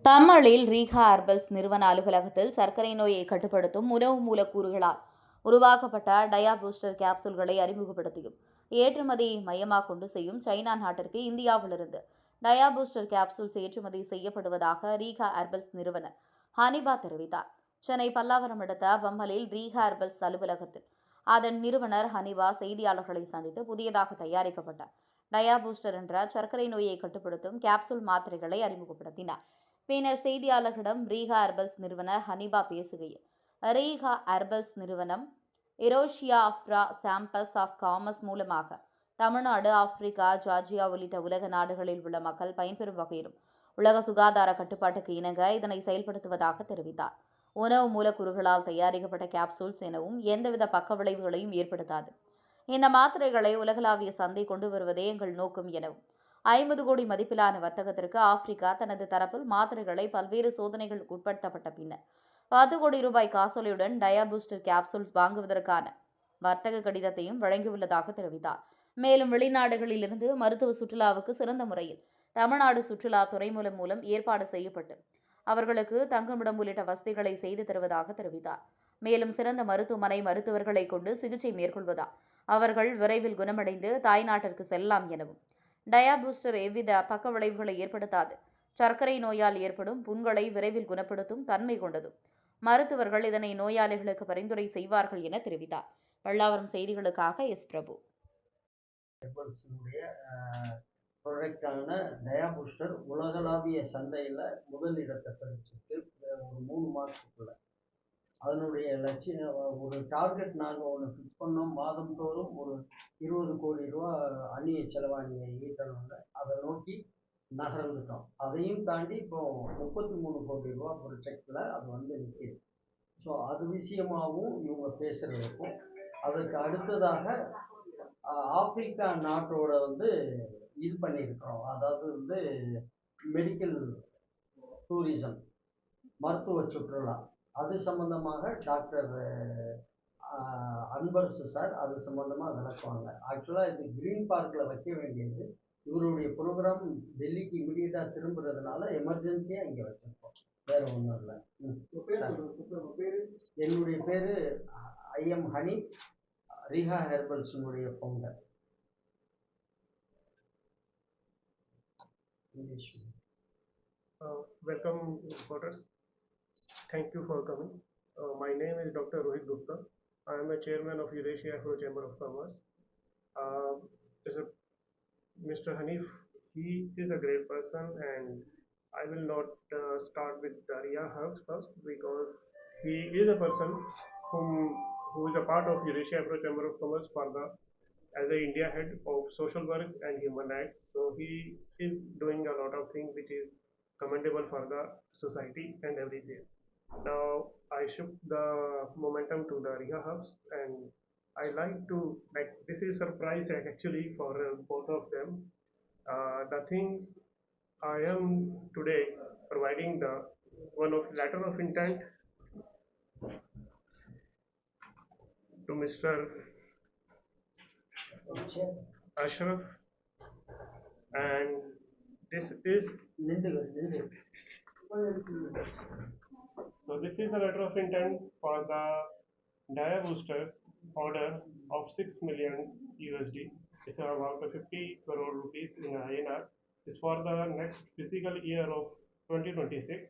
பம்மளில் Reeka herbals நிறுவன அலுவலகத்தில் சர்க்கரை நோயை கட்டுப்படுத்தும் உணவு மூலக்கூறுகளால் உருவாக்கப்பட்ட டயா பூஸ்டர் கேப்சூல்களை அறிமுகப்படுத்தியும் ஏற்றுமதி மையமாக கொண்டு செய்யும் சைனா நாட்டிற்கு இந்தியாவிலிருந்து டயா பூஸ்டர் கேப்சூல்ஸ் ஏற்றுமதி செய்யப்படுவதாக ரீகா ஹெர்பல்ஸ் நிறுவனர் ஹனிபா தெரிவித்தார். சென்னை பல்லாவரம் அடுத்த பம்மலில் ரீகா ஹெர்பல்ஸ் அலுவலகத்தில் அதன் நிறுவனர் ஹனிபா செய்தியாளர்களை சந்தித்து புதியதாக தயாரிக்கப்பட்ட டயா பூஸ்டர் என்ற சர்க்கரை நோயை கட்டுப்படுத்தும் கேப்சூல் மாத்திரைகளை அறிமுகப்படுத்தினார். பின்னர் செய்தியாளர்களிடம் ரீகா ஹெர்பல்ஸ் நிறுவனர் ஹனிபா பேசுகையில், ரீகா ஹெர்பல்ஸ் நிறுவனம் இரோஷியா அஃப்ரா சாம்பஸ் ஆஃப் காமர்ஸ் மூலமாக தமிழ்நாடு, ஆப்பிரிக்கா, ஜார்ஜியா உள்ளிட்ட உலக நாடுகளில் உள்ள மக்கள் பயன்பெறும் வகையிலும் உலக சுகாதார கட்டுப்பாட்டுக்கு இணங்க இதனை செயல்படுத்துவதாக தெரிவித்தார். உணவு மூலக்கூறுகளால் தயாரிக்கப்பட்ட கேப்சூல்ஸ் எனவும் எந்தவித பக்க விளைவுகளையும் ஏற்படுத்தாது. இந்த மாத்திரைகளை உலகளாவிய சந்தை கொண்டு வருவதே எங்கள் நோக்கம் எனவும் 50 கோடி மதிப்பிலான வர்த்தகத்திற்கு ஆப்பிரிக்கா தனது தரப்பில் மாத்திரைகளை பல்வேறு சோதனைகளுக்கு உட்படுத்தப்பட்ட பின்னர் 10 கோடி ரூபாய் காசோலையுடன் டயா பூஸ்டர் கேப்சூல்ஸ் வாங்குவதற்கான வர்த்தக கடிதத்தையும் வழங்கியுள்ளதாக தெரிவித்தார். மேலும் வெளிநாடுகளிலிருந்து மருத்துவ சுற்றுலாவுக்கு சிறந்த முறையில் தமிழ்நாடு சுற்றுலாத்துறை மூலம் ஏற்பாடு செய்யப்பட்டு அவர்களுக்கு தங்குமிடம் உள்ளிட்ட வசதிகளை செய்து தருவதாக தெரிவித்தார். மேலும் சிறந்த மருத்துவமனை மருத்துவர்களை கொண்டு சிகிச்சை மேற்கொள்வதால் அவர்கள் விரைவில் குணமடைந்து தாய்நாட்டிற்கு செல்லலாம் எனவும் டயா பூஸ்டர் எவ்வித பக்க விளைவுகளை ஏற்படுத்தாது, சர்க்கரை நோயால் ஏற்படும் புண்களை விரைவில் குணப்படுத்தும் தன்மை கொண்டதும் மருத்துவர்கள் இதனை நோயாளிகளுக்கு பரிந்துரை செய்வார்கள் என தெரிவித்தார். பல்லாவரம் செய்திகளுக்காக எஸ். பிரபு. ப்ராடக்டான டயா பூஸ்டர் உலகளாவிய சந்தையில் முதலிடத்தை பிடிச்சிட்டு ஒரு 3 மாதத்துக்குள்ள அதனுடைய லட்சியம் ஒரு டார்கெட் நாங்கள் ஒன்று ஃபிக்ஸ் பண்ணோம். மாதந்தோறும் ஒரு 20 கோடி ரூபா அந்நிய செலவாணியை ஈட்டணும்னு அதை நோக்கி நகர்ந்துட்டோம். அதையும் தாண்டி இப்போ 33 கோடி ரூபா ப்ரொஜெக்டில் அது வந்து நிற்கிது. ஸோ அது விஷயமாகவும் இவங்க பேசுகிறதுக்கும் அதற்கு அடுத்ததாக ஆப்பிரிக்கா நாட்டோட வந்து இது பண்ணியிருக்கிறோம். அதாவது வந்து மெடிக்கல் டூரிசம், மருத்துவ சுற்றுலா, அது சம்பந்தமாக டாக்டர் அன்பரசு சார் அது சம்பந்தமாக விளக்குவாங்க. ஆக்சுவலாக இது கிரீன் பார்க்கில் வைக்க வேண்டியது இவருடைய ப்ரோக்ராம் டெல்லிக்கு இமீடியட்டாக திரும்புறதுனால எமர்ஜென்சியாக இங்கே வச்சுருக்கோம், வேறு ஒன்றும் இல்லை. என்னுடைய பேர் ஐஎம் ஹனி, ரீகா ஹெர்பல்ஸினுடைய founder. Welcome, reporters. Thank you for coming. My name is Dr. Rohit Gupta. I am a chairman of Eurasia Afro Chamber of Commerce. Mr. Hanif, he is a great person, and I will not start with Daria Herbs first because he is a person who is a part of Eurasia Afro Chamber of Commerce as a India head of social work and human rights. So he is doing a lot of things which is commendable for the society and everything. Now I shift the momentum to the Riha Hubs, and I like to this is surprise actually for both of them. The things I am today providing the one of letter of intent to Mr. Ashraf, and this is this is a letter of intent for the Dia Boosters order of 6 million USD. It's about 50 crore rupees in INR. It's for the next fiscal year of 2026.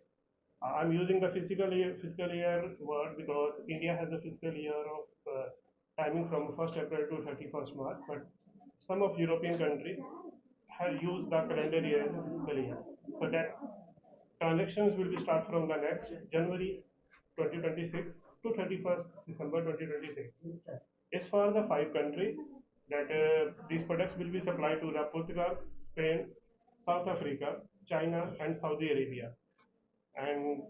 I'm using the fiscal year word because India has a fiscal year of timing from 1st April to 31st March, but some of European countries have used the calendar year as a fiscal year. So that transactions will be start from the next January 2026 to 31st December 2026. It's for the 5 countries that these products will be supplied to Portugal, Spain, South Africa, China, and Saudi Arabia. And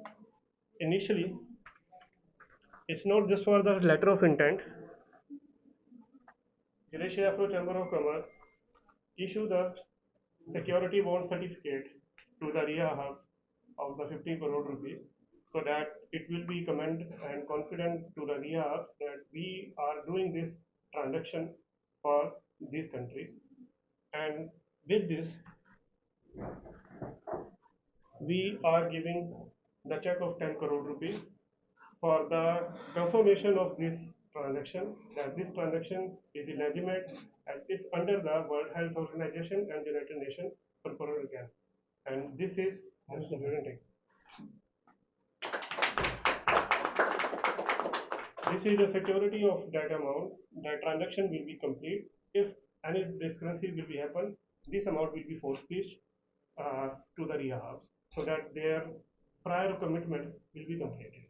initially, it's not just for the letter of intent. Eurasia Afro Chamber of Commerce issue the security bond certificate to the RIA Hub of the 50 crore rupees, so that it will be commend and confident to the RIA Hub that we are doing this transaction for these countries. And with this, we are giving the check of 10 crore rupees for the confirmation of this transaction, that this transaction is legitimate and is under the World Health Organization and United Nations purpose again. And this is this is the security of that amount. The transaction will be complete. If any discrepancy will be happen, this amount will be forfeited to the RIA house so that their prior commitments will be completed.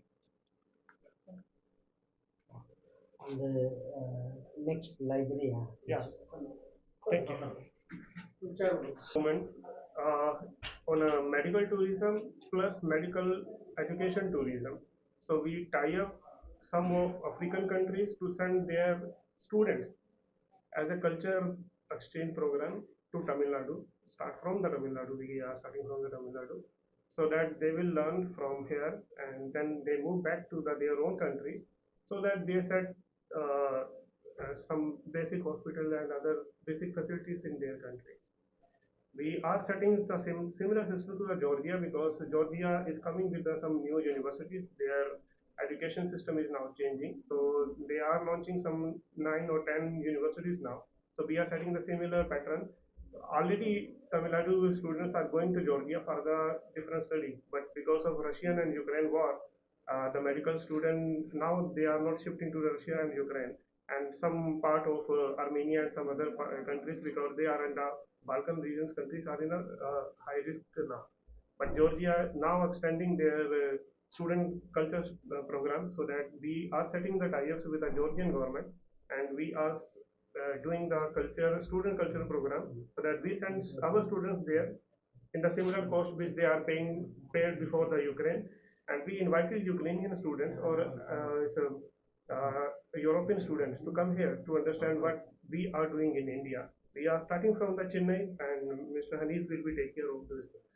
And the next library. Yes. Thank you. Moment on a medical tourism plus medical education tourism. So we tie up some of African countries to send their students as a culture exchange program to Tamil Nadu. Start from the Tamil Nadu, we are starting from the Tamil Nadu, so that they will learn from here and then they move back to their own country, so that they set some basic hospital and other basic facilities in their countries. We are setting the similar system to the Georgia because Georgia is coming with some new universities. Their education system is now changing. So they are launching some 9 or 10 universities now. So we are setting the similar pattern. Already Tamil Nadu students are going to Georgia for the different study, but because of Russian and Ukraine war, the medical student now they are not shifting to Russia and Ukraine and some part of Armenia and some other countries because they are in the Balkan regions countries are in a high risk now. But Georgia now extending their student culture program so that we are setting the tie-ups with the Georgian government and we are doing the student culture program so that we send our students there in the similar cost which they are paid before the Ukraine, and we invited Ukrainian students or European students to come here to understand what we are doing in India. We are starting from the Chennai, and Mr. Hanif will be taking care of these things.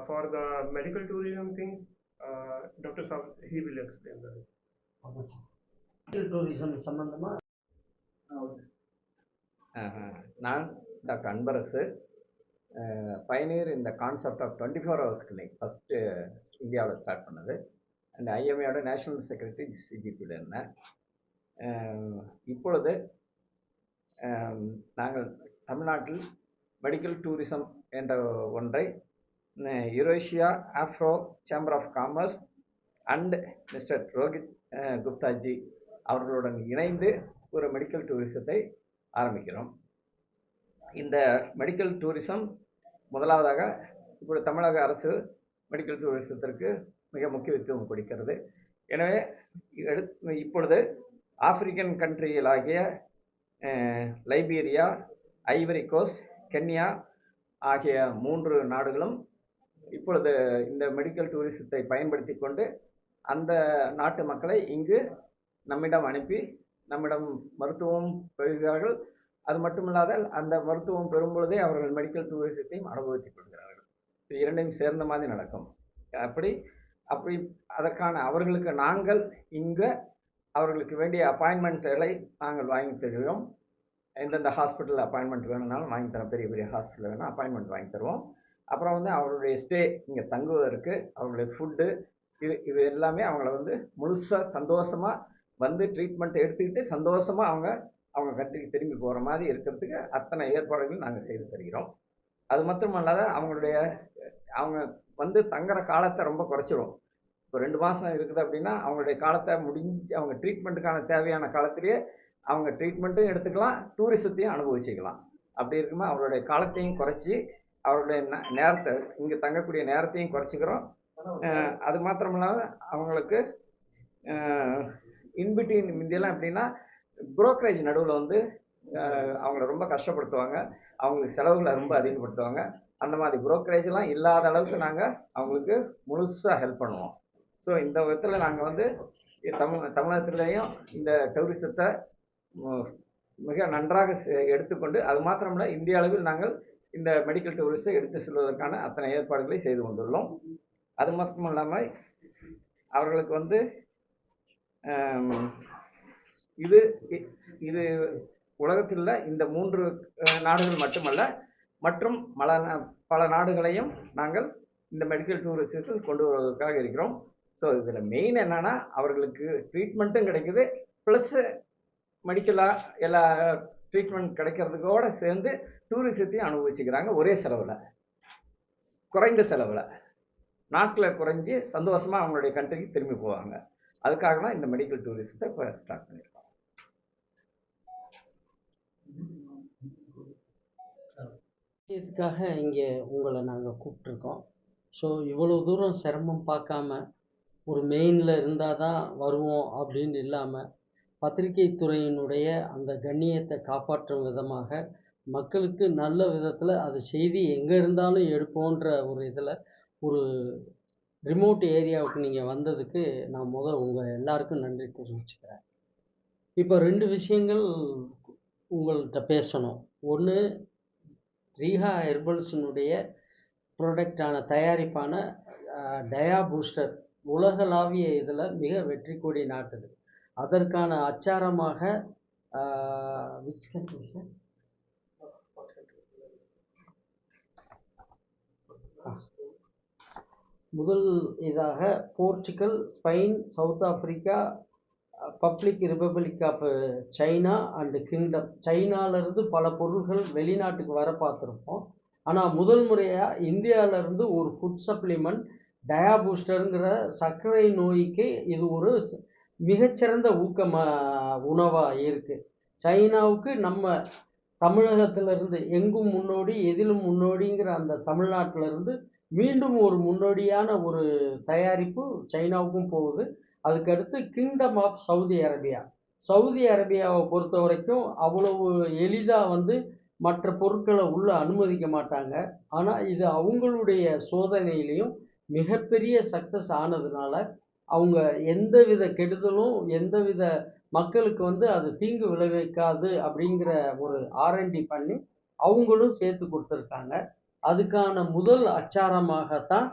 For the medical tourism thing, Dr. Saab, he will explain that. Tourism சம்பந்தமா நான் doctor Anbarasu pioneer இந்த concept of 24 hours clinic first இந்தியாவில் start பண்ணது and ஐஎம்ஏயோட national secretary சிஜிபியில் இருந்தேன். இப்பொழுது நாங்கள் தமிழ்நாட்டில் மெடிக்கல் டூரிசம் என்ற ஒன்றை Eurasia Afro chamber of commerce and mister Rohit Guptaji அவர்களுடன் இணைந்து ஒரு மெடிக்கல் டூரிசத்தை ஆரம்பிக்கிறோம். இந்த மெடிக்கல் டூரிசம் முதலாவதாக இப்படி தமிழக அரசு மெடிக்கல் டூரிசத்திற்கு மிக முக்கியத்துவம் கொடுக்கிறது. எனவே இப்பொழுது ஆப்பிரிக்கன் கண்ட்ரிகளாகிய லைபீரியா, ஐவரி கோஸ்ட், கென்யா ஆகிய 3 நாடுகளும் இப்பொழுது இந்த மெடிக்கல் டூரிசத்தை பயன்படுத்தி கொண்டு அந்த நாட்டு மக்களை இங்கு நம்மிடம் அனுப்பி நம்மிடம் மருத்துவம் பெறுகிறார்கள். அது மட்டுமில்லாத அந்த மருத்துவம் பெறும் பொழுதே அவர்கள் மெடிக்கல் டூரிசத்தையும் அனுபவித்துக் கொள்கிறார்கள். இது இரண்டையும் சேர்ந்த மாதிரி நடக்கும். அப்படி அதற்கான அவர்களுக்கு நாங்கள் இங்கே அவர்களுக்கு வேண்டிய அப்பாயின்மெண்ட்களை நாங்கள் வாங்கி தருவோம். எந்தெந்த ஹாஸ்பிட்டல் அப்பாயின்மெண்ட் வேணும்னாலும் வாங்கி தரோம். பெரிய பெரிய ஹாஸ்பிட்டல் வேணும் அப்பாயின்மெண்ட் வாங்கி தருவோம். அப்புறம் அவர்களுடைய ஸ்டே, இங்கே தங்குவதற்கு அவர்களுடைய ஃபுட்டு இது எல்லாமே அவங்கள முழுசாக சந்தோஷமாக ட்ரீட்மெண்ட் எடுத்துக்கிட்டு சந்தோஷமாக அவங்க கண்ட்ரிக்கு திரும்பி போகிற மாதிரி இருக்கிறதுக்கு அத்தனை ஏற்பாடுகள் நாங்கள் செய்து தருகிறோம். அது மட்டுமல்லாத அவங்க தங்குற காலத்தை ரொம்ப குறைச்சிரும். இப்போ 2 மாதம் இருக்குது அப்படின்னா அவங்களுடைய காலத்தை முடிஞ்சு அவங்க ட்ரீட்மெண்ட்டுக்கான தேவையான காலத்திலேயே அவங்க ட்ரீட்மெண்ட்டும் எடுத்துக்கலாம், டூரிசத்தையும் அனுபவிச்சுக்கலாம். அப்படி இருக்கும்போது அவங்களுடைய காலத்தையும் குறைச்சி அவருடைய நேரத்தை இங்கே தங்கக்கூடிய நேரத்தையும் குறைச்சிக்கிறோம். அது மாத்திரமில்லாத அவங்களுக்கு இன்பிட்வீன் முந்தியெல்லாம் எப்படின்னா புரோக்கரேஜ் நடுவில் அவங்கள ரொம்ப கஷ்டப்படுத்துவாங்க, அவங்களுக்கு செலவுகளை ரொம்ப அதிகப்படுத்துவாங்க. அந்த மாதிரி புரோக்கரேஜெலாம் இல்லாத அளவுக்கு நாங்கள் அவங்களுக்கு முழுசாக ஹெல்ப் பண்ணுவோம். ஸோ இந்த விதத்தில் நாங்கள் தமிழகத்திலேயும் இந்த டூரிசத்தை மிக நன்றாக எடுத்துக்கொண்டு அது மாத்திரமில்லை இந்திய அளவில் நாங்கள் இந்த மெடிக்கல் டூரிசத்தை எடுத்து செல்வதற்கான அத்தனை ஏற்பாடுகளை செய்து கொண்டுள்ளோம். அது மட்டும் இல்லாமல் அவர்களுக்கு இது உலகத்தில் இந்த 3 நாடுகள் மட்டுமல்ல மற்றும் பல நாடுகளையும் நாங்கள் இந்த மெடிக்கல் டூரிசத்தில் கொண்டு வருவதற்காக இருக்கிறோம். ஸோ இதில் மெயின் என்னன்னா அவர்களுக்கு ட்ரீட்மெண்ட்டும் கிடைக்குது, ப்ளஸ் மெடிக்கலாக எல்லா ட்ரீட்மெண்ட் கிடைக்கிறதுக்கோட சேர்ந்து டூரிசத்தையும் அனுபவிச்சுக்கிறாங்க. ஒரே செலவில், குறைந்த செலவில், நாட்டில் குறைஞ்சி சந்தோஷமாக அவங்களுடைய கண்ட்ரிக்கு திரும்பி போவாங்க. அதுக்காக தான் இந்த மெடிக்கல் டூரிசத்தை இப்போ ஸ்டார்ட் பண்ணியிருக்கோம். இதுக்காக இங்கே உங்களை நாங்கள் கூப்பிட்ருக்கோம். ஸோ இவ்வளோ தூரம் சிரமம் பார்க்காம ஒரு மெயினில் இருந்தால் தான் வருவோம் அப்படின்னு இல்லாமல் பத்திரிகை துறையினுடைய அந்த கண்ணியத்தை காப்பாற்றும் விதமாக மக்களுக்கு நல்ல விதத்தில் அது செய்தி எங்கே இருந்தாலும் எடுப்போன்ற ஒரு இதில் ஒரு ரிமோட் ஏரியாவுக்கு நீங்கள் வந்ததுக்கு நான் உங்கள் எல்லாருக்கும் நன்றி தெரிவிச்சுக்கிறேன். இப்போ 2 விஷயங்கள் உங்கள்கிட்ட பேசணும். ஒன்று, ரீஹா ஹெர்பல்ஸினுடைய ப்ராடக்டான தயாரிப்பான டயா பூஸ்டர் உலகளாவிய இதில் மிக வெற்றி கொடி நாட்டுது. அதற்கான அச்சாரமாக விச் கண்ட்ரி சார்? முதல் இதாக Portugal, Spain, South Africa, public republic of China and kingdom. சைனாவிலேருந்து பல பொருள்கள் வெளிநாட்டுக்கு வர பார்த்துருப்போம். ஆனால் முதல் முறையாக இந்தியாவிலேருந்து ஒரு ஃபுட் சப்ளிமெண்ட் டயா பூஸ்டருங்கிற சர்க்கரை நோய்க்கு இது ஒரு மிகச்சிறந்த உணவாக இருக்குது. சைனாவுக்கு நம்ம தமிழகத்திலிருந்து எங்கும் முன்னோடி எதிலும் முன்னோடிங்கிற அந்த தமிழ்நாட்டிலிருந்து மீண்டும் ஒரு முன்னோடியான ஒரு தயாரிப்பு சைனாவுக்கும் போகுது. அதுக்கடுத்து kingdom of Saudi Arabia. Saudi அரேபியாவை பொறுத்த வரைக்கும் அவ்வளவு எளிதாக மற்ற பொருட்களை உள்ளே அனுமதிக்க மாட்டாங்க. ஆனால் இது அவங்களுடைய சோதனையிலையும் மிகப்பெரிய சக்ஸஸ் ஆனதுனால அவங்க எந்தவித கெடுதலும் எந்தவித மக்களுக்கு அது தீங்கு விளைவிக்காது அப்படிங்கிற ஒரு R&D பண்ணி அவங்களும் சேர்த்து கொடுத்துருக்காங்க. அதுக்கான முதல் அச்சாரமாகத்தான்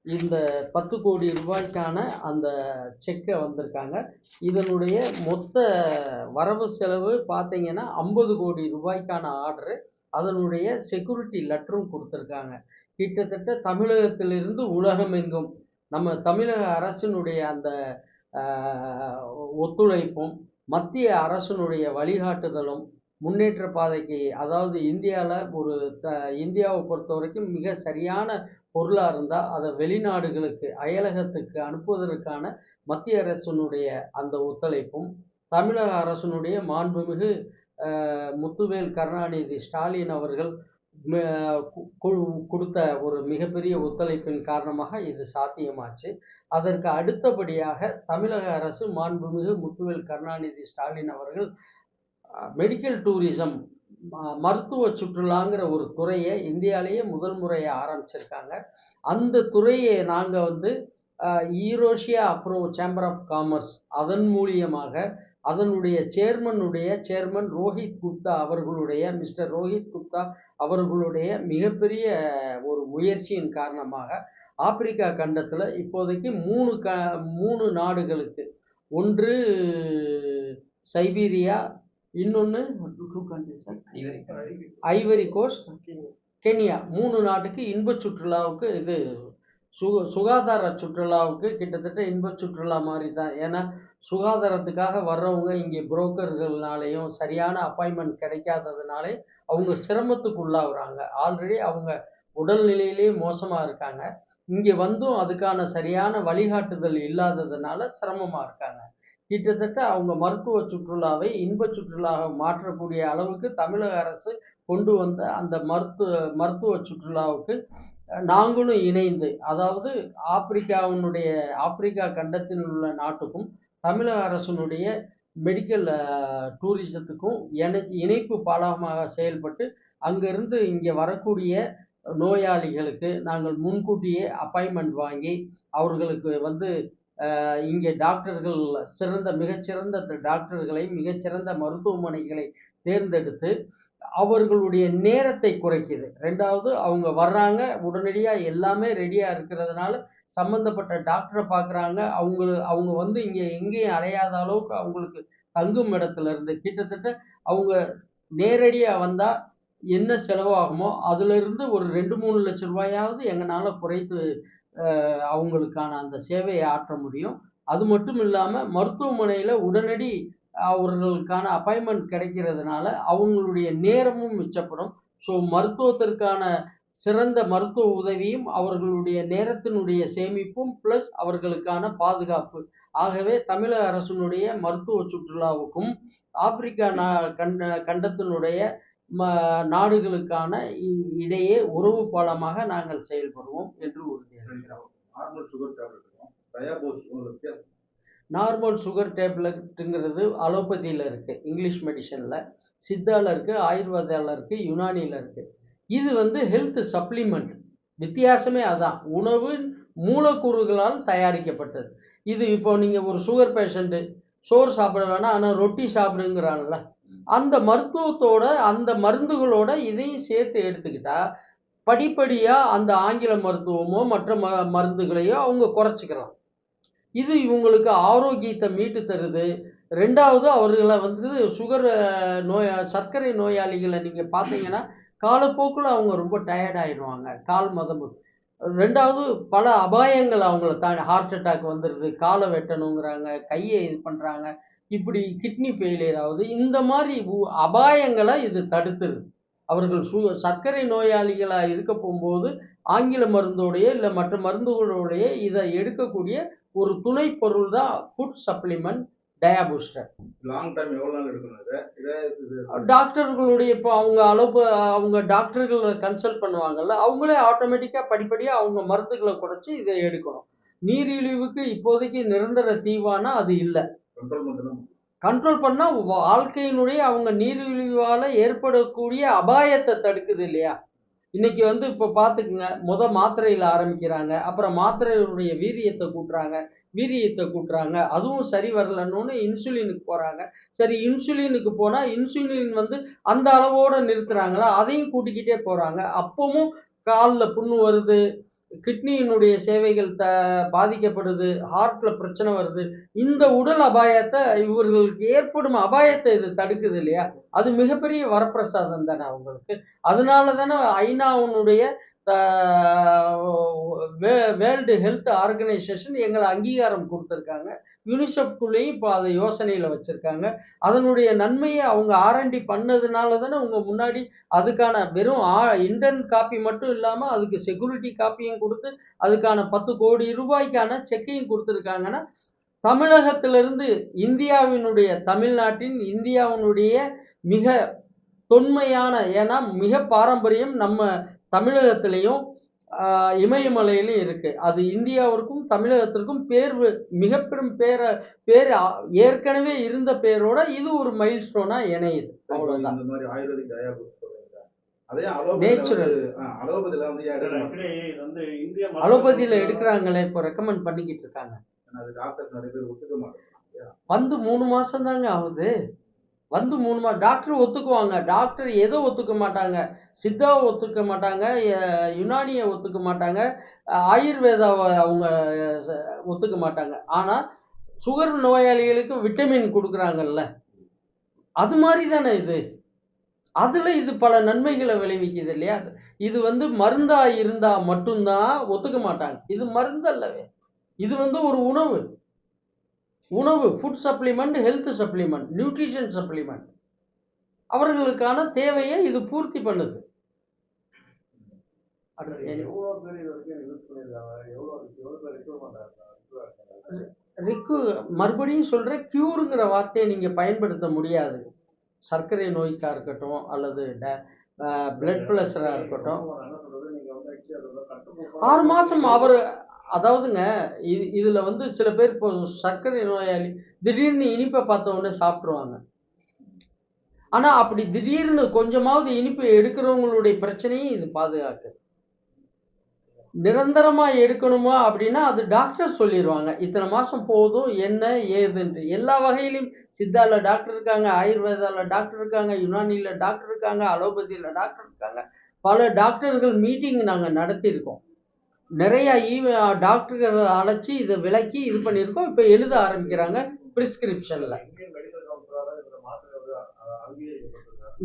இந்த 10 கோடி ரூபாய்க்கான அந்த செக்கை வந்திருக்காங்க. இதனுடைய மொத்த வரவு செலவு பார்த்தீங்கன்னா 50 கோடி ரூபாய்க்கான ஆர்டரு. அதனுடைய செக்யூரிட்டி லெட்டரும் கொடுத்துருக்காங்க. கிட்டத்தட்ட தமிழகத்திலிருந்து உலகமெங்கும் நம்ம தமிழக அரசினுடைய அந்த ஒத்துழைப்பும் மத்திய அரசினுடைய வழிகாட்டுதலும் முன்னேற்ற பாதைக்கு, அதாவது இந்தியாவை பொறுத்த வரைக்கும் மிக சரியான பொருளாக இருந்தால் அதை வெளிநாடுகளுக்கு அயலகத்துக்கு அனுப்புவதற்கான மத்திய அரசினுடைய அந்த ஒத்துழைப்பும் தமிழக அரசினுடைய மாண்புமிகு முத்துவேல் கருணாநிதி ஸ்டாலின் அவர்கள் கொடுத்த ஒரு மிகப்பெரிய ஒத்துழைப்பின் காரணமாக இது சாத்தியமாச்சு. அதற்கு அடுத்தபடியாக தமிழக அரசு மாண்புமிகு முத்துவேல் கருணாநிதி ஸ்டாலின் அவர்கள் மெடிக்கல் டூரிசம், மருத்துவ சுற்றுலாங்கிற ஒரு துறையை இந்தியாவிலேயே முதல் முறையாக ஆரம்பிச்சிருக்காங்க. அந்த துறையை நாங்கள் ஈரோஷியா அப்புறம் சேம்பர் ஆஃப் காமர்ஸ் அதன் மூலியமாக அதனுடைய சேர்மன் ரோஹித் குப்தா அவர்களுடைய மிஸ்டர் ரோஹித் குப்தா அவர்களுடைய மிகப்பெரிய ஒரு முயற்சியின் காரணமாக ஆப்பிரிக்கா கண்டத்தில் இப்போதைக்கு 3 நாடுகளுக்கு, ஒன்று சைபீரியா, இன்னொன்று ஐவரி கோஸ்ட், கென்யா, 3 நாட்டுக்கு இன்ப சுற்றுலாவுக்கு இது சுகாதார சுற்றுலாவுக்கு கிட்டத்தட்ட இன்ப சுற்றுலா மாதிரி தான். ஏன்னா சுகாதாரத்துக்காக வர்றவங்க இங்கே புரோக்கர்கள்னாலையும் சரியான அப்பாயின்மெண்ட் கிடைக்காததுனாலே அவங்க சிரமத்துக்கு உள்ளாகுறாங்க. ஆல்ரெடி அவங்க உடல்நிலையிலே மோசமாக இருக்காங்க. இங்கே அதுக்கான சரியான வழிகாட்டுதல் இல்லாததுனால சிரமமாக இருக்காங்க. கிட்டத்தட்ட அவங்க மருத்துவ சுற்றுலாவை இன்ப சுற்றுலாவை மாற்றக்கூடிய அளவுக்கு தமிழக அரசு கொண்டு வந்த அந்த மருத்துவ சுற்றுலாவுக்கு நாங்களும் இணைந்து, அதாவது ஆப்பிரிக்கா கண்டத்தில் உள்ள நாட்டுக்கும் தமிழக அரசினுடைய மெடிக்கல் டூரிசத்துக்கும் இணைப்பு பாலமாக செயல்பட்டு அங்கிருந்து இங்கே வரக்கூடிய நோயாளிகளுக்கு நாங்கள் முன்கூட்டியே அப்பாயின்மெண்ட் வாங்கி அவர்களுக்கு இங்கே டாக்டர்கள் மிகச்சிறந்த டாக்டர்களை மிகச்சிறந்த மருத்துவமனைகளை தேர்ந்தெடுத்து அவர்களுடைய நேரத்தை குறைக்குது. 2வது, அவங்க வர்றாங்க, உடனடியாக எல்லாமே ரெடியாக இருக்கிறதுனால சம்மந்தப்பட்ட டாக்டரை பார்க்குறாங்க. அவங்க இங்கே எங்கேயும் அலையாத அளவுக்கு அவங்களுக்கு தங்கும் இடத்துல இருந்து கிட்டத்தட்ட அவங்க நேரடியாக வந்தால் என்ன செலவாகுமோ அதிலிருந்து ஒரு 2-3 லட்ச ரூபாயாவது எங்களால குறைத்து அவங்களுக்கான அந்த சேவையை ஆற்ற முடியும். அது மட்டும் இல்லாமல் மருத்துவமனையில் உடனடி அவர்களுக்கான அப்பாயின்மெண்ட் கிடைக்கிறதுனால அவங்களுடைய நேரமும் மிச்சப்படும். ஸோ மருத்துவத்திற்கான சிறந்த மருத்துவ உதவியும் அவர்களுடைய நேரத்தினுடைய சேமிப்பும் ப்ளஸ் அவர்களுக்கான பாதுகாப்பு. ஆகவே தமிழக அரசினுடைய மருத்துவ சுற்றுலாவுக்கும் ஆப்பிரிக்கா கண்டத்தினுடைய நாடுகளுக்கான இடையே உறவு பாலமாக நாங்கள் செயல்படுவோம் என்று உறுதியளிக்கிறோம். நார்மல் சுகர் டேப்லெட்டுங்கிறது அலோபதியில் இருக்குது, இங்கிலீஷ் மெடிசனில், சித்தாவில் இருக்குது, ஆயுர்வேதாவில் இருக்குது, யுனானியில் இருக்குது. இது வந்து ஹெல்த் சப்ளிமெண்ட். வித்தியாசமே அதான், உணவு மூலக்கூறுகளால் தயாரிக்கப்பட்டது. இது இப்போ நீங்கள் ஒரு சுகர் பேஷண்ட்டு சோறு சாப்பிட வேணாம் ஆனால் ரொட்டி சாப்பிடுங்கிறான்ல, அந்த மருத்துவத்தோட அந்த மருந்துகளோட இதையும் சேர்த்து எடுத்துக்கிட்டா படிப்படியாக அந்த ஆங்கில மருத்துவமோ மற்ற மருந்துகளையோ அவங்க குறைச்சிக்கலாம். இது இவங்களுக்கு ஆரோக்கியத்தை மீட்டு தருது. 2வது அவர்களை வந்து சுகர் சர்க்கரை நோயாளிகளை நீங்கள் பார்த்தீங்கன்னா காலப்போக்கில் அவங்க ரொம்ப டயர்ட் ஆகிடுவாங்க, கால் மதம்பு. 2வது பல அபாயங்கள் அவங்கள ஹார்ட் அட்டாக் வந்துடுது, காலை வெட்டணுங்கிறாங்க, கையை இது பண்ணுறாங்க, இப்படி கிட்னி ஃபெயிலியர் ஆகுது. இந்த மாதிரி அபாயங்களை இது தடுத்துருது. அவர்கள் சர்க்கரை நோயாளிகளாக இருக்க போகும்போது ஆங்கில மருந்தோடைய இல்லை மற்ற மருந்துகளோடைய இதை எடுக்கக்கூடிய ஒரு துணை பொருள் தான் ஃபுட் சப்ளிமெண்ட் டயாபூஸ்டர். லாங் டைம் எவ்வளோ நாள் எடுக்கணும்? டாக்டர்களுடைய இப்போ அவங்க டாக்டர்களை கன்சல்ட் பண்ணுவாங்கல்ல, அவங்களே ஆட்டோமேட்டிக்காக படிப்படியாக அவங்க மருந்துகளை குறைச்சி இதை எடுக்கணும். நீரிழிவுக்கு இப்போதைக்கு நிரந்தர தீவானா அது இல்லை. கண்ட்ரோல் பண்ணால் வாழ்க்கையினுடைய அவங்க நீரிழிவால் ஏற்படக்கூடிய அபாயத்தை தடுக்குது இல்லையா. இன்னைக்கு வந்து இப்போ பார்த்துக்குங்க, மாத்திரையில் ஆரம்பிக்கிறாங்க, அப்புறம் மாத்திரையுடைய வீரியத்தை கூட்டுறாங்க, அதுவும் சரி வரலன்னு இன்சுலினுக்கு போகிறாங்க. சரி, இன்சுலினுக்கு போனால் இன்சுலின் வந்து அந்த அளவோடு நிறுத்துறாங்களா, அதையும் கூட்டிக்கிட்டே போகிறாங்க. அப்பவும் காலில் புண்ணு வருது, கிட்னியினுடைய சேவைகள் பாதிக்கப்படுது, ஹார்ட்டில் பிரச்சனை வருது. இந்த உடல் அபாயத்தை இவர்களுக்கு ஏற்படும் அபாயத்தை இது தடுக்குது இல்லையா. அது மிகப்பெரிய வரப்பிரசாதம் தானே அவங்களுக்கு. அதனால தானே ஐநாவுடைய வேர்ல்டு ஹெல்த் ஆர்கனைசேஷன் எங்களை அங்கீகாரம் கொடுத்துருக்காங்க. யூனிசெஃப்குள்ளேயும் இப்போ அதை யோசனையில் வச்சுருக்காங்க. அதனுடைய நன்மையை அவங்க R&D பண்ணதுனால தானே அவங்க முன்னாடி அதுக்கான வெறும் இன்டர்ன் காப்பி மட்டும் இல்லாமல் அதுக்கு செக்யூரிட்டி காப்பியும் கொடுத்து அதுக்கான 10 கோடி ரூபாய்க்கான செக்கையும் கொடுத்துருக்காங்கன்னா, தமிழகத்திலிருந்து இந்தியாவினுடைய மிக தொன்மையான, ஏன்னா மிக பாரம்பரியம் நம்ம தமிழகத்திலையும் இமயமலையிலும் இருக்கு. அது இந்தியாவிற்கும் தமிழகத்திற்கும் மிக பெரும் பேர் ஏற்கனவே இருந்த பேரோட இது ஒரு மைல் ஸ்டோனா இணையுது. அவ்வளவுதான். நேச்சுரல் அலோபதியில எடுக்கிறாங்களே, இப்போ ரெக்கமெண்ட் பண்ணிக்கிட்டு இருக்காங்க. வந்து 3 மாசம் தாங்க ஆகுது. வந்து 3 மாதம் டாக்டர் ஒத்துக்குவாங்க. டாக்டர் எதை ஒத்துக்க மாட்டாங்க? சித்தாவை ஒத்துக்க மாட்டாங்க, யுனானியை ஒத்துக்க மாட்டாங்க, ஆயுர்வேதாவை அவங்க ஒத்துக்க மாட்டாங்க. ஆனால் சுகர் நோயாளிகளுக்கு விட்டமின் கொடுக்குறாங்கல்ல, அது மாதிரி தானே இது. அதில் இது பல நன்மைகளை விளைவிக்குது இல்லையா. இது வந்து மருந்தாக இருந்தால் மட்டும்தான் ஒத்துக்க மாட்டாங்க. இது மருந்து அல்லவே, இது வந்து ஒரு உணவு. Food supplement, health supplement, nutrition supplement. அவர்களுக்கான தேவையை இது பூர்த்தி பண்ணுது. மறுபடியும் சொல்கிறேன், க்யூருங்கிற வார்த்தையை நீங்கள் பயன்படுத்த முடியாது. சர்க்கரை நோய்க்காக இருக்கட்டும் அல்லது பிளட் ப்ரெஷராக இருக்கட்டும், 6 மாதம் அதாவதுங்க, இதில் வந்து சில பேர் இப்போ சர்க்கரை நோயாளி திடீர்னு இனிப்பை பார்த்த உடனே சாப்பிட்ருவாங்க. ஆனால் அப்படி திடீர்னு கொஞ்சமாவது இனிப்பு எடுக்கிறவங்களுடைய பிரச்சனையும் இது பாதுகாக்குது. நிரந்தரமாக எடுக்கணுமா அப்படின்னா அது டாக்டர் சொல்லிடுவாங்க, இத்தனை மாதம் போதும், என்ன ஏதுன்ட்டு. எல்லா வகையிலையும் சித்தாவில் டாக்டர் இருக்காங்க, ஆயுர்வேதாவில் டாக்டர் இருக்காங்க, யுனானியில் டாக்டர் இருக்காங்க, அலோபதியில் டாக்டர் இருக்காங்க. பல டாக்டர்கள் மீட்டிங் நாங்கள் நடத்தியிருக்கோம். நிறைய டாக்டர்கள் அழைச்சி இதை விளக்கி இது பண்ணியிருக்கோம். இப்போ எழுத ஆரம்பிக்கிறாங்க பிரிஸ்கிரிப்ஷனில்.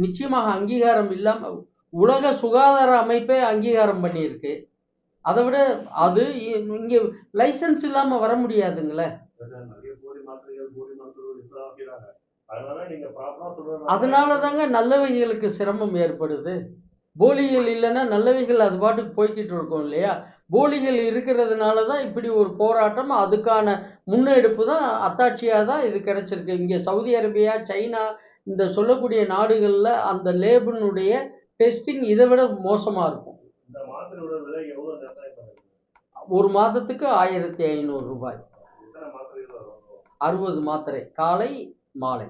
நிச்சயமாக அங்கீகாரம் இல்லாமல் உலக சுகாதார அமைப்பே அங்கீகாரம் பண்ணியிருக்கு. அதை விட அது இங்கே லைசன்ஸ் இல்லாமல் வர முடியாதுங்களே. அதனால தாங்க நல்லவைகளுக்கு சிரமம் ஏற்படுது. போலிகள் இல்லைன்னா நல்லவைகள் அது பாட்டுக்கு போய்கிட்டு இருக்கும் இல்லையா. போலிகள் இருக்கிறதுனால தான் இப்படி ஒரு போராட்டம், அதுக்கான முன்னெடுப்பு தான் அத்தாட்சியாக தான் இது கிடைச்சிருக்கு. இங்கே சவுதி அரேபியா, சைனா இந்த சொல்லக்கூடிய நாடுகளில் அந்த லேபினுடைய டெஸ்டிங் இதை விட மோசமாக இருக்கும். ஒரு மாதத்துக்கு 1500 ரூபாய், 60 மாத்திரை, காலை மாலை.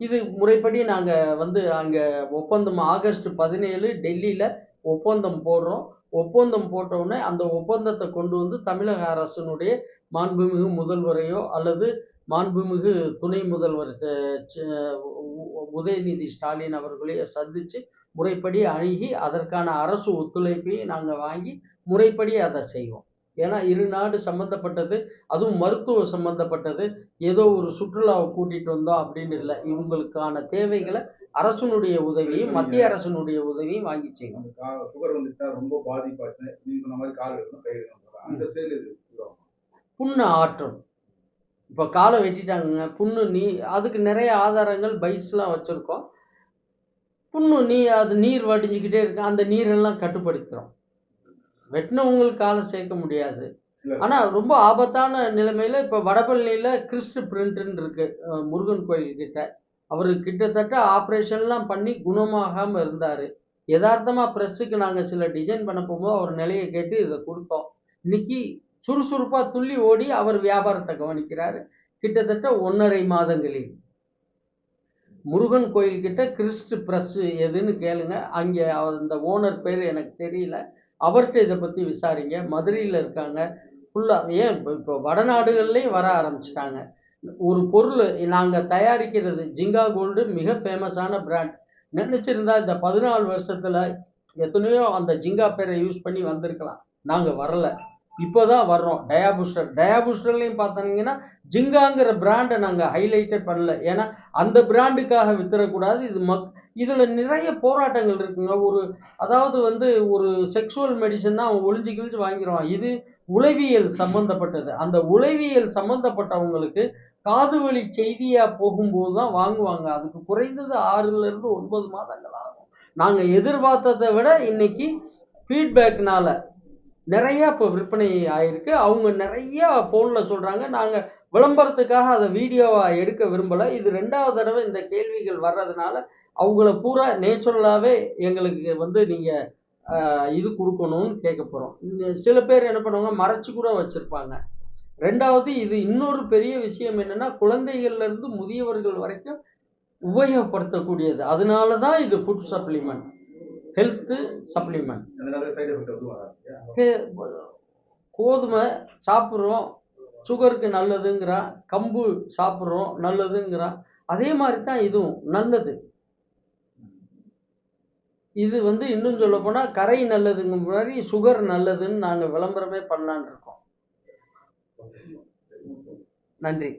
இது முறைப்படி நாங்கள் அங்கே ஒப்பந்தம் ஆகஸ்ட் 17 டெல்லியில் ஒப்பந்தம் போடுறோம். ஒப்பந்தம் போட்டவுடனே அந்த ஒப்பந்தத்தை கொண்டு வந்து தமிழக அரசினுடைய மாண்புமிகு முதல்வரையோ அல்லது மாண்புமிகு துணை முதல்வர் உதயநிதி ஸ்டாலின் அவர்களையோ சந்தித்து முறைப்படி அணுகி அதற்கான அரசு ஒத்துழைப்பையும் நாங்கள் வாங்கி முறைப்படி அதை செய்வோம். ஏன்னா இரு நாடு சம்மந்தப்பட்டது, அதுவும் மருத்துவ சம்மந்தப்பட்டது. ஏதோ ஒரு சுற்றுலாவை கூட்டிகிட்டு வந்தோம் அப்படின்னு இல்லை. இவங்களுக்கான தேவைகளை அரசனுடைய உதவியும் மத்திய அரசனுடைய உதவியும் வாங்கி செய்வோம். சுகர் வந்துட்டா ரொம்ப பாதிப்பாச்சு, நீங்க சொன்ன மாதிரி கால் எடுக்கணும், கை எடுக்கணும், அந்த செயல் புண்ணை ஆற்றும். இப்போ காலை வெட்டிட்டாங்க, புண்ணு அதுக்கு நிறைய ஆதாரங்கள் பைட்ஸ்லாம் வச்சுருக்கோம். புண்ணு அது நீர் வடிஞ்சிக்கிட்டே இருக்கு, அந்த நீரெல்லாம் கட்டுப்படுத்துகிறோம். வெட்டினவங்களுக்கு காலை சேர்க்க முடியாது. ஆனால் ரொம்ப ஆபத்தான நிலைமையில் இப்போ வடபழனியில் கிறிஸ்ட் பிரிண்ட்டுன்னு இருக்குது முருகன் கோயில்கிட்ட. அவர் கிட்டத்தட்ட ஆப்ரேஷன்லாம் பண்ணி குணமாகாமல் இருந்தார். யதார்த்தமாக ப்ரெஸ்ஸுக்கு நாங்கள் சில டிசைன் பண்ண போகும்போது அவர் நிலையை கேட்டு இதை கொடுத்தோம். இன்னைக்கு சுறுசுறுப்பாக துள்ளி ஓடி அவர் வியாபாரத்தை கவனிக்கிறார். கிட்டத்தட்ட 1.5 மாதங்களில் முருகன் கோயில்கிட்ட கிறிஸ்ட் ப்ரெஸ்ஸு எதுன்னு கேளுங்க. அங்கே அந்த ஓனர் பேர் எனக்கு தெரியல, அவர்கிட்ட இதை பற்றி விசாரிங்க. மதுரையில் இருக்காங்க ஃபுல்லாக. ஏன் இப்போ வடநாடுகள்லேயும் வர ஆரம்பிச்சிட்டாங்க. ஒரு பொருள் நாங்கள் தயாரிக்கிறது ஜிங்கா கோல்டு மிக ஃபேமஸான பிராண்ட். நினச்சிருந்தா இந்த 14 வருஷத்தில் எத்தனையோ அந்த ஜிங்கா பேரை யூஸ் பண்ணி வந்திருக்கலாம். நாங்கள் வரல, இப்போ தான் வர்றோம். டயாபூஸ்டர்லையும் பார்த்தீங்கன்னா ஜிங்காங்கிற பிராண்டை நாங்கள் ஹைலைட்டே பண்ணல. ஏன்னா அந்த பிராண்டுக்காக வித்துறக்கூடாது. இதில் நிறைய போராட்டங்கள் இருக்குங்க. அதாவது ஒரு செக்ஷுவல் மெடிசன்னா அவன் ஒளிஞ்சு வாங்கிடுவான். இது உளவியல் சம்மந்தப்பட்டது. அந்த உளவியல் சம்மந்தப்பட்டவங்களுக்கு காது வழி செய்தியாக போகும்போது தான் வாங்குவாங்க. அதுக்கு குறைந்தது 6லேருந்து 9 மாதங்கள் ஆகும். நாங்கள் எதிர்பார்த்ததை விட இன்னைக்கு ஃபீட்பேக்னால நிறையா இப்போ விற்பனை ஆகிருக்கு. அவங்க நிறையா ஃபோனில் சொல்கிறாங்க. நாங்கள் விளம்பரத்துக்காக அதை வீடியோவாக எடுக்க விரும்பலை. இது 2வது தடவை இந்த கேள்விகள் வர்றதுனால அவங்கள பூரா நேச்சுரலாகவே எங்களுக்கு நீங்கள் இது கொடுக்கணும்னு கேட்க போகிறோம். சில பேர் என்ன பண்ணுவாங்க, மறைச்சி கூட வச்சுருப்பாங்க. 2வது இது இன்னொரு பெரிய விஷயம் என்னென்னா, குழந்தைகள்லேருந்து முதியவர்கள் வரைக்கும் உபயோகப்படுத்தக்கூடியது. அதனால தான் இது ஃபுட் சப்ளிமெண்ட், ஹெல்த்து சப்ளிமெண்ட். கோதுமை சாப்பிட்றோம், சுகருக்கு நல்லதுங்கிறான். கம்பு சாப்பிட்றோம், நல்லதுங்கிறான். அதே மாதிரி தான் இதுவும் நல்லது. இது இன்னும் சொல்ல போனால் கரை நல்லதுங்க முன்னாடி சுகர் நல்லதுன்னு நாங்கள் விளம்பரமே பண்ணலான் இருக்கோம். நன்றி.